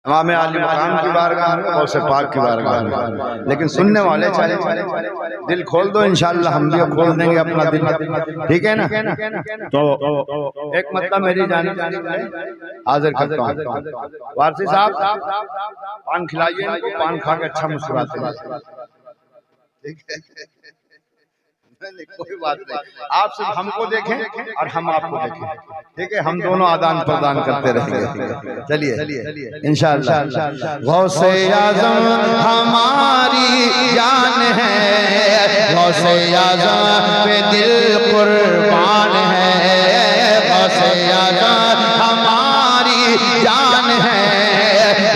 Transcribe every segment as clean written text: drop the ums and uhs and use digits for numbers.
इमाम आली मकाम की बारगाह में, गौसे पाक की बारगाह में। लेकिन सुनने वाले चाहे दिल खोल दो, इंशाअल्लाह हम भी खोल देंगे अपना दिल, ठीक है ना। तो एक मतलब मेरी जानिब हाजिर करता हूँ। वारसी साहब पान खिलाइए इनको, पान खा के अच्छा मुस्कुराते हैं, ठीक है। कोई बात नहीं, आप सिर्फ हमको देखें और हम आपको देखें, ठीक है। हम दोनों आदान प्रदान करते रहेंगे। चलिए इंशाअल्लाह। गौसे आज़म हमारी जान है, गौसे आज़म पे दिल कुर्बान है, गौसे आज़म हमारी जान है,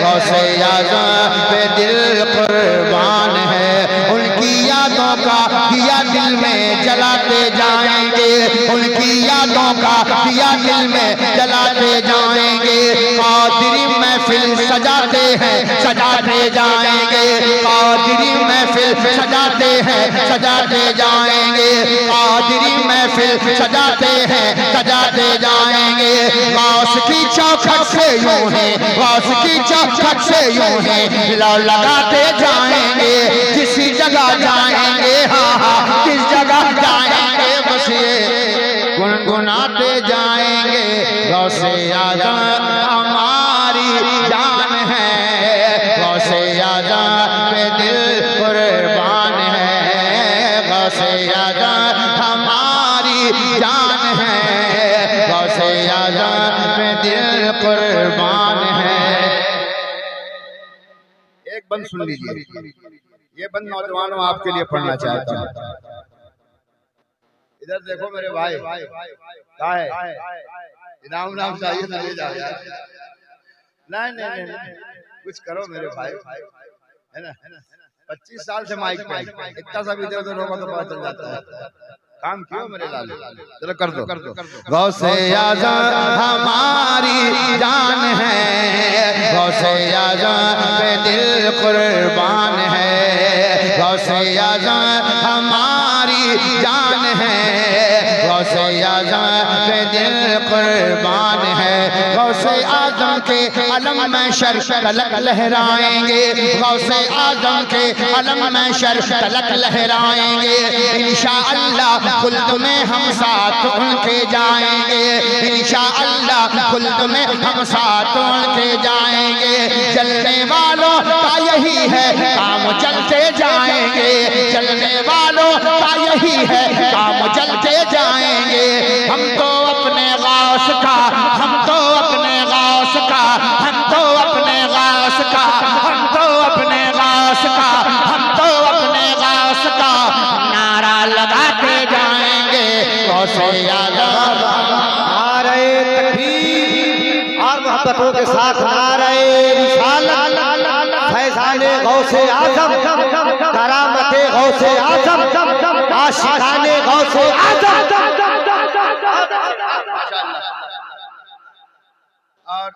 गौसे आज़म पे दिल कुर्बान है। उनकी यादों का दिया दिल में जलाते जाएंगे, उनकी यादों का दिया दिल में जलाते जाएंगे। कादरी महफिल सजाते हैं, सजाते जाएंगे, कादरी महफिल सजाते हैं, सजाते जाएंगे, कादरी महफिल सजाते हैं, सजाते जाएंगे। गौस की चौखट से यूं है, गौस की चौखट से यूं है लगाते जाएंगे, किसी जगह जाएंगे, हाँ किस जगह जाएंगे, बस ये गुनगुनाते जाएंगे। गौसे आज़म हमारी जान है, गौसे आज़म पे दिल कुर्बान है, गौसे आज़म हमारी जान है, गौसे आज़म पे दिल कुर्बान है। एक बंद सुन लीजिए, ये बंद नौजवानों आपके लिए पढ़ना चाहता हूँ। इधर देखो मेरे भाई, क्या है इनाम नाम चाहिए तो ले जाओ यार। नहीं कुछ करो मेरे भाई, है ना। 25 साल से माइक पे, इतना सा भी इधर उधर होगा तो पता चल जाता है। काम क्यों मेरे लाल, चलो कर दो। गौसे आज़म हमारी जान है, गौसे आज़म पे दिल कुर्बान है, गौसे आज़म हमारी जान है, गौसे आज़म पे दिल कुर्बान है। गौसे आज़म के अलम में शर तलक लहराएंगे, गौसे आज़म के अलम में शर तलक लहराएंगे। इंशाअल्लाह खुल्द में हम साथ उनके जाएंगे, इंशाअल्लाह खुल्द में हम साथ उनके जाएंगे। चलने वालों का यही है काम चलते जाएंगे, चलने वालों का यही है काम चलते जाएंगे। हम तो अपने गौस का, हम तो अपने गौस का, हम तो अपने गौस का, हम तो अपने गौस का, हम तो अपने गौस का नारा लगाते जाएंगे। गौसे आज़म नारे तकबीर और मोहब्बतों के साथ नारे रिसालत, फैज़ाने गौसे आज़म, करामते गौसे आज़म, आशिकाने गौसे आज़म। और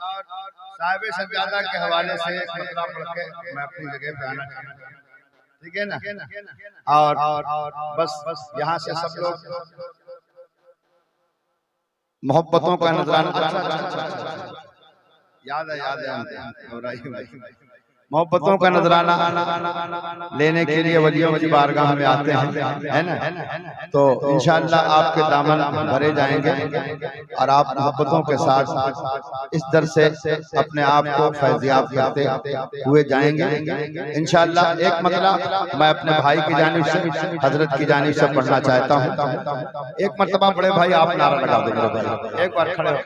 साहिब सज्जादा के हवाले से एक मतलब पढ़ के मैं अपनी जगह पे आना चाहता हूं, ठीक है ना। और बस यहाँ से सब लोग मोहब्बतों का नजराना, याद है मोहब्बतों का नजराना लेने के लिए वलियों की बारगाह में आते हैं, है ना। तो इंशाअल्लाह आपके दामन भरे जाएंगे और आप मोहब्बतों के साथ इस दर से अपने आप को फैज़याब करते हुए जाएंगे इंशाअल्लाह। एक मतलब मैं अपने भाई की जानिब से, हजरत की जानिब से पढ़ना चाहता हूँ। एक मरतबा बड़े भाई आप नारा लगा दो मेरे भाई, एक बार खड़े हो।